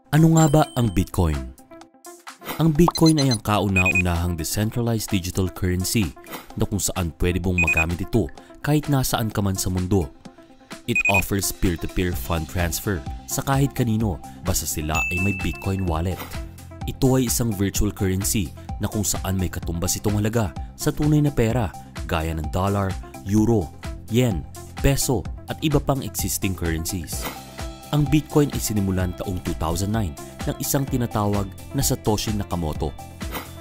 Ano nga ba ang Bitcoin? Ang Bitcoin ay ang kauna-unahang decentralized digital currency na kung saan pwede mong magamit ito kahit nasaan ka man sa mundo. It offers peer-to-peer fund transfer sa kahit kanino basta sila ay may Bitcoin wallet. Ito ay isang virtual currency na kung saan may katumbas itong halaga sa tunay na pera gaya ng dollar, euro, yen, peso at iba pang existing currencies. Ang Bitcoin ay sinimulan taong 2009 ng isang tinatawag na Satoshi Nakamoto.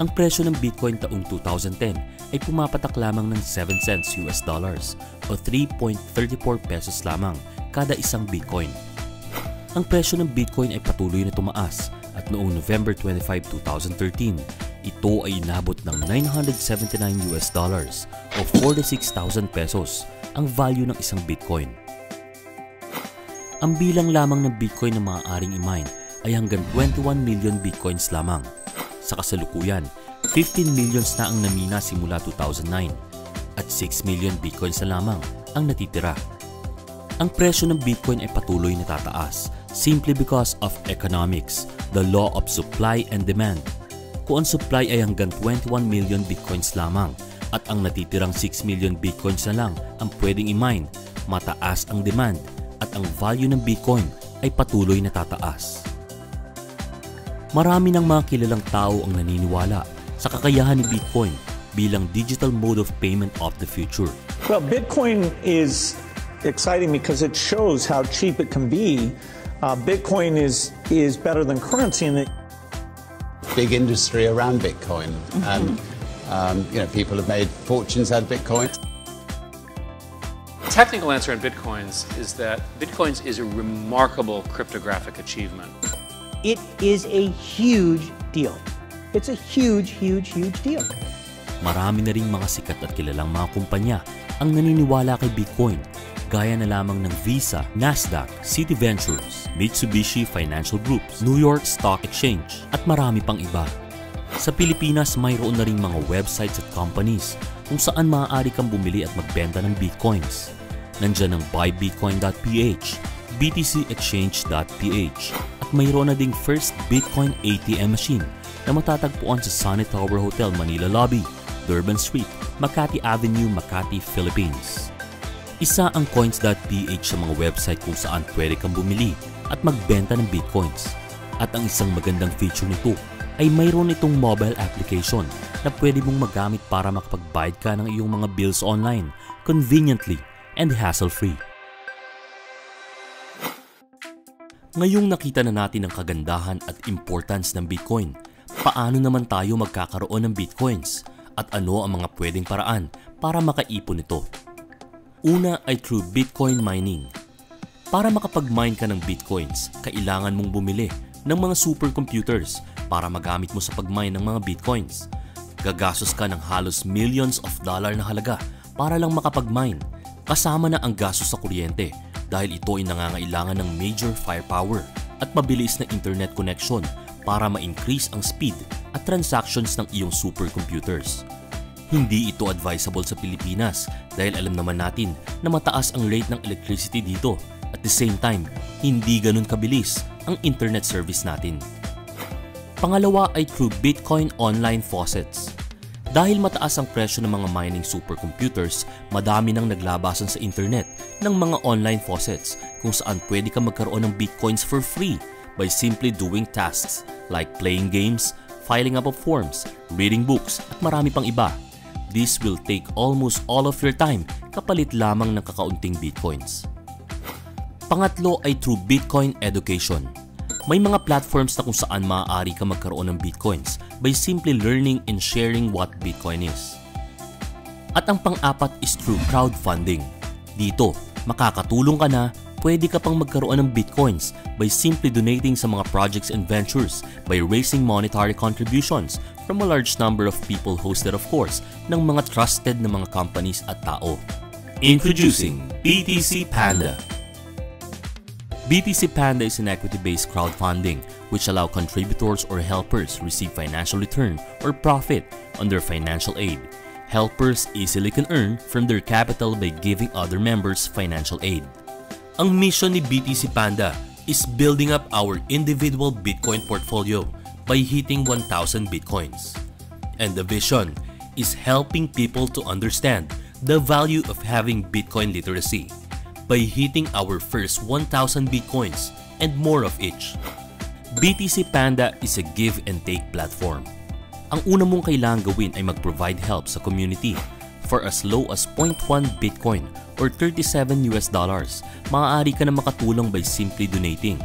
Ang presyo ng Bitcoin taong 2010 ay pumapatak lamang ng 7 cents US dollars o 3.34 pesos lamang kada isang Bitcoin. Ang presyo ng Bitcoin ay patuloy na tumaas at noong November 25, 2013, ito ay inabot ng 979 US dollars o 46,000 pesos ang value ng isang Bitcoin. Ang bilang lamang ng Bitcoin na maaaring i-mine ay hanggang 21 million Bitcoins lamang. Sa kasalukuyan, 15 millions na ang namina simula 2009 at 6 million Bitcoins na lamang ang natitira. Ang presyo ng Bitcoin ay patuloy na tataas simply because of economics, the law of supply and demand. Kung ang supply ay hanggang 21 million Bitcoins lamang at ang natitirang 6 million Bitcoins na lang ang pwedeng i-mine, mataas ang demand at ang value ng Bitcoin ay patuloy na tataas. Marami ng mga kilalang tao ang naniniwala sa kakayahan ni Bitcoin bilang digital mode of payment of the future. Well, Bitcoin is exciting because it shows how cheap it can be. Bitcoin is better than currency in that big industry around Bitcoin, and people have made fortunes out of Bitcoin. Technical answer on Bitcoins is that Bitcoins is a remarkable cryptographic achievement. It is a huge deal. It's a huge, huge, huge deal. Marami na ring mga sikat at kilalang mga kumpanya ang naniniwala kay Bitcoin, gaya na lamang ng Visa, Nasdaq, Citi Ventures, Mitsubishi Financial Groups, New York Stock Exchange at marami pang iba. Sa Pilipinas, mayroon na ring mga websites at companies kung saan maaari kang bumili at magbenta ng Bitcoins. Nandiyan ang buybitcoin.ph, btcexchange.ph at mayroon na ding first Bitcoin ATM machine na matatagpuan sa Sunny Tower Hotel Manila Lobby, Durban Street, Makati Avenue, Makati, Philippines. Isa ang coins.ph sa mga website kung saan pwede kang bumili at magbenta ng Bitcoins. At ang isang magandang feature nito ay mayroon itong mobile application na pwede mong magamit para makapagbayad ka ng iyong mga bills online, conveniently and hassle-free. Ngayong nakita na natin ang kagandahan at importance ng Bitcoin, paano naman tayo magkakaroon ng Bitcoins at ano ang mga pwedeng paraan para makaipon nito? Una ay through Bitcoin mining. Para makapag-mine ka ng Bitcoins, kailangan mong bumili ng mga supercomputers para magamit mo sa pag-mine ng mga Bitcoins. Gagastos ka ng halos millions of dollar na halaga para lang makapag-mine. Kasama na ang gastos sa kuryente dahil ito ay nangangailangan ng major firepower at mabilis na internet connection para ma-increase ang speed at transactions ng iyong supercomputers. Hindi ito advisable sa Pilipinas dahil alam naman natin na mataas ang rate ng electricity dito. At the same time, hindi ganun kabilis ang internet service natin. Pangalawa ay through Bitcoin online faucets. Dahil mataas ang presyo ng mga mining supercomputers, madami nang naglabasan sa internet ng mga online faucets kung saan pwede ka magkaroon ng Bitcoins for free by simply doing tasks like playing games, filing up of forms, reading books at marami pang iba. This will take almost all of your time kapalit lamang ng kakaunting Bitcoins. Pangatlo ay through Bitcoin education. May mga platforms na kung saan maaari ka magkaroon ng Bitcoins by simply learning and sharing what Bitcoin is. At ang pang-apat is through crowdfunding. Dito, makakatulong ka na, pwede ka pang magkaroon ng Bitcoins by simply donating sa mga projects and ventures by raising monetary contributions from a large number of people hosted of course ng mga trusted na mga companies at tao. Introducing BTC Panda. BTC Panda is an equity-based crowdfunding which allow contributors or helpers receive financial return or profit on their financial aid. Helpers easily can earn from their capital by giving other members financial aid. Ang mission ni BTC Panda is building up our individual Bitcoin portfolio by hitting 1,000 Bitcoins. And the vision is helping people to understand the value of having Bitcoin literacy by hitting our first 1,000 Bitcoins and more of each. BTC Panda is a give and take platform. Ang una mong kailangan gawin ay mag-provide help sa community. For as low as 0.1 Bitcoin or $37, maaari ka na makatulong by simply donating.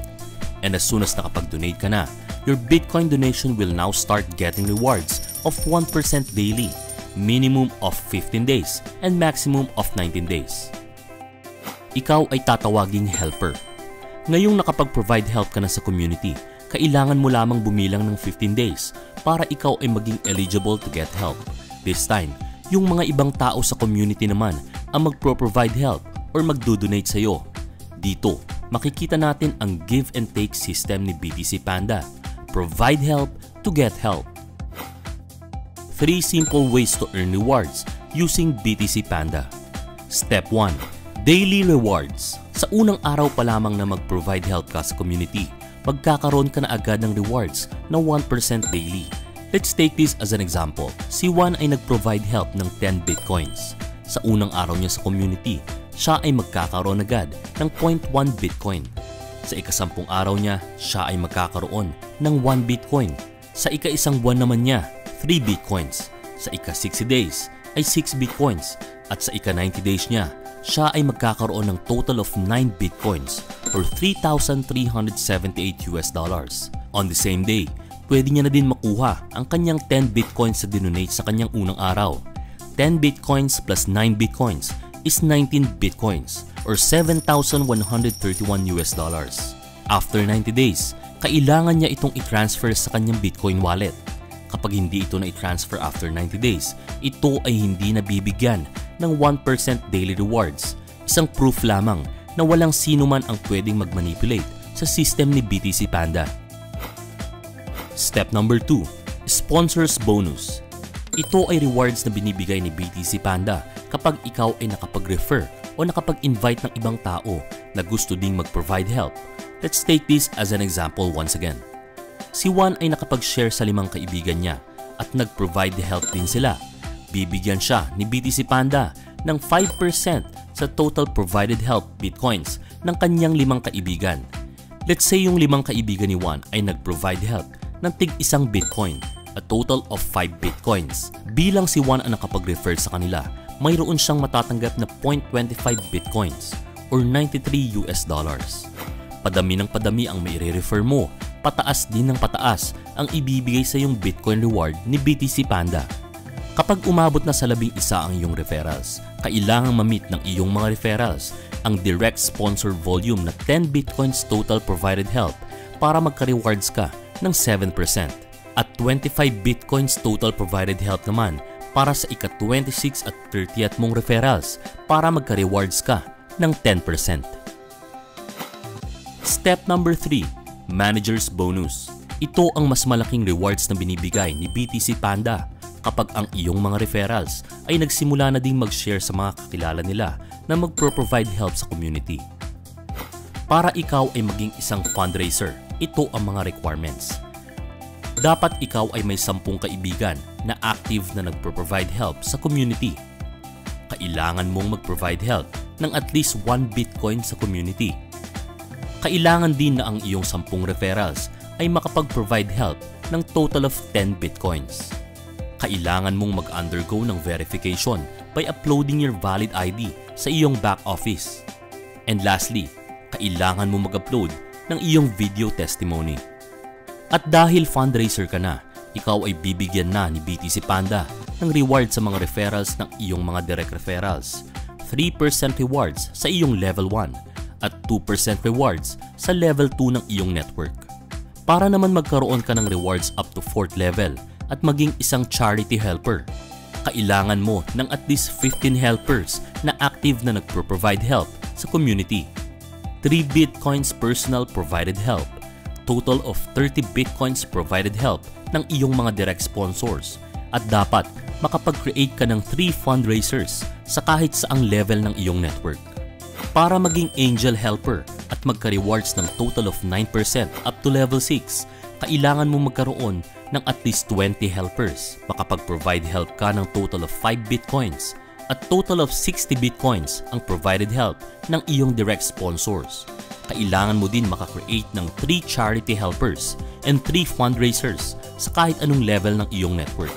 And as soon as nakapag-donate ka na, your Bitcoin donation will now start getting rewards of 1% daily, minimum of 15 days, and maximum of 19 days. Ikaw ay tatawaging helper. Ngayong nakapag-provide help ka na sa community, kailangan mo lamang bumilang ng 15 days para ikaw ay maging eligible to get help. This time, yung mga ibang tao sa community naman ang magpro-provide help or magdo-donate sa'yo. Dito, makikita natin ang give and take system ni BTC Panda. Provide help to get help. 3 simple ways to earn rewards using BTC Panda. Step 1. Daily rewards. Sa unang araw pa lamang na mag-provide help ka sa community, magkakaroon ka na agad ng rewards na 1% daily. Let's take this as an example. Si Juan ay nag-provide help ng 10 Bitcoins. Sa unang araw niya sa community, siya ay magkakaroon agad ng 0.1 Bitcoin. Sa ika-10 araw niya, siya ay magkakaroon ng 1 Bitcoin. Sa ika-1 buwan naman niya, 3 Bitcoins. Sa ika-60 days ay 6 Bitcoins. At sa ika-90 days niya, siya ay magkakaroon ng total of 9 Bitcoins or $3,378. On the same day, pwede niya na din makuha ang kanyang 10 Bitcoins sa dinonate sa kanyang unang araw. 10 Bitcoins plus 9 Bitcoins is 19 Bitcoins or $7,131. After 90 days, kailangan niya itong i-transfer sa kanyang Bitcoin wallet. Kapag hindi ito na i-transfer after 90 days, ito ay hindi nabibigyan ng 1% daily rewards. Isang proof lamang na walang sino man ang pwedeng mag-manipulate sa system ni BTC Panda. Step number 2. Sponsors bonus. Ito ay rewards na binibigay ni BTC Panda kapag ikaw ay nakapag-refer o nakapag-invite ng ibang tao na gusto ding mag-provide help. Let's take this as an example once again. Si Juan ay nakapag-share sa 5 kaibigan niya at nag-provide help din sila. Bibigyan siya ni BTC Panda ng 5% sa total provided help Bitcoins ng kanyang 5 kaibigan. Let's say yung 5 kaibigan ni Juan ay nag-provide help ng tig-1 Bitcoin, a total of 5 Bitcoins. Bilang si Juan ang nakapag-refer sa kanila, mayroon siyang matatanggap na 0.25 Bitcoins or $93. Padami ng padami ang may re-refer mo, pataas din ng pataas ang ibibigay sa iyong Bitcoin reward ni BTC Panda. Kapag umabot na sa 11 ang iyong referrals, kailangang ma-meet ng iyong mga referrals ang direct sponsor volume na 10 Bitcoins total provided help para magka-rewards ka ng 7% at 25 Bitcoins total provided help naman para sa ika-26 at 30th mong referrals para magka-rewards ka ng 10%. Step number 3. Manager's bonus. Ito ang mas malaking rewards na binibigay ni BTC Panda kapag ang iyong mga referrals ay nagsimula na ding mag-share sa mga kakilala nila na magpro-provide help sa community. Para ikaw ay maging isang fundraiser, ito ang mga requirements. Dapat ikaw ay may 10 kaibigan na active na nagpro-provide help sa community. Kailangan mong mag-provide help ng at least 1 Bitcoin sa community. Kailangan din na ang iyong 10 referrals ay makapag-provide help ng total of 10 Bitcoins. Kailangan mong mag-undergo ng verification by uploading your valid ID sa iyong back office. And lastly, kailangan mong mag-upload ng iyong video testimony. At dahil fundraiser ka na, ikaw ay bibigyan na ni BTC Panda ng reward sa mga referrals ng iyong mga direct referrals, 3% rewards sa iyong level 1 at 2% rewards sa level 2 ng iyong network. Para naman magkaroon ka ng rewards up to 4th level at maging isang charity helper, kailangan mo ng at least 15 helpers na active na nagpro-provide help sa community. 3 Bitcoins personal provided help, total of 30 Bitcoins provided help ng iyong mga direct sponsors, at dapat makapag-create ka ng 3 fundraisers sa kahit saang level ng iyong network. Para maging angel helper at magka-rewards ng total of 9% up to level 6, kailangan mo magkaroon ng at least 20 helpers. Makapag-provide help ka ng total of 5 bitcoins at total of 60 bitcoins ang provided help ng iyong direct sponsors. Kailangan mo din makakreate ng 3 charity helpers and 3 fundraisers sa kahit anong level ng iyong network.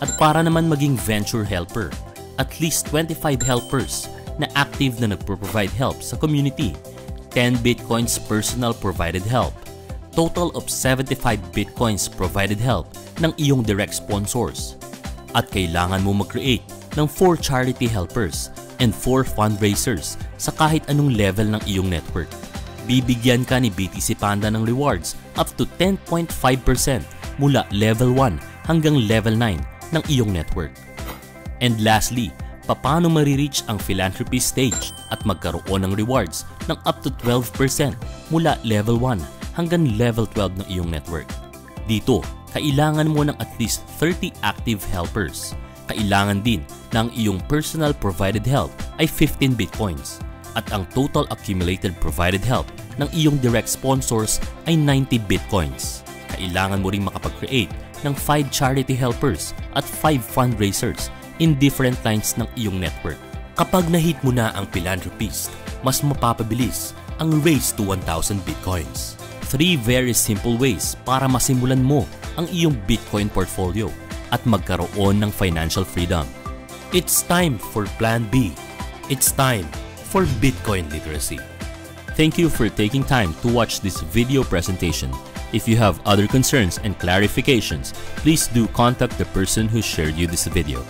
At para naman maging venture helper, at least 25 helpers na active na nagpo-provide help sa community, 10 bitcoins personal provided help, total of 75 bitcoins provided help ng iyong direct sponsors. At kailangan mo mag-create ng 4 charity helpers and 4 fundraisers sa kahit anong level ng iyong network. Bibigyan ka ni BTC Panda ng rewards up to 10.5% mula level 1 hanggang level 9 ng iyong network. And lastly, paano marireach ang philanthropy stage at magkaroon ng rewards ng up to 12% mula level 1 hanggang level 12 ng iyong network. Dito, kailangan mo ng at least 30 active helpers. Kailangan din na ang iyong personal provided help ay 15 bitcoins at ang total accumulated provided help ng iyong direct sponsors ay 90 bitcoins. Kailangan mo ring makapag-create ng 5 charity helpers at 5 fundraisers in different lines ng iyong network. Kapag na-hit mo na ang philanthropist, mas mapapabilis ang race to 1,000 bitcoins. 3 very simple ways para masimulan mo ang iyong Bitcoin portfolio at magkaroon ng financial freedom. It's time for Plan B. It's time for Bitcoin literacy. Thank you for taking time to watch this video presentation. If you have other concerns and clarifications, please do contact the person who shared you this video.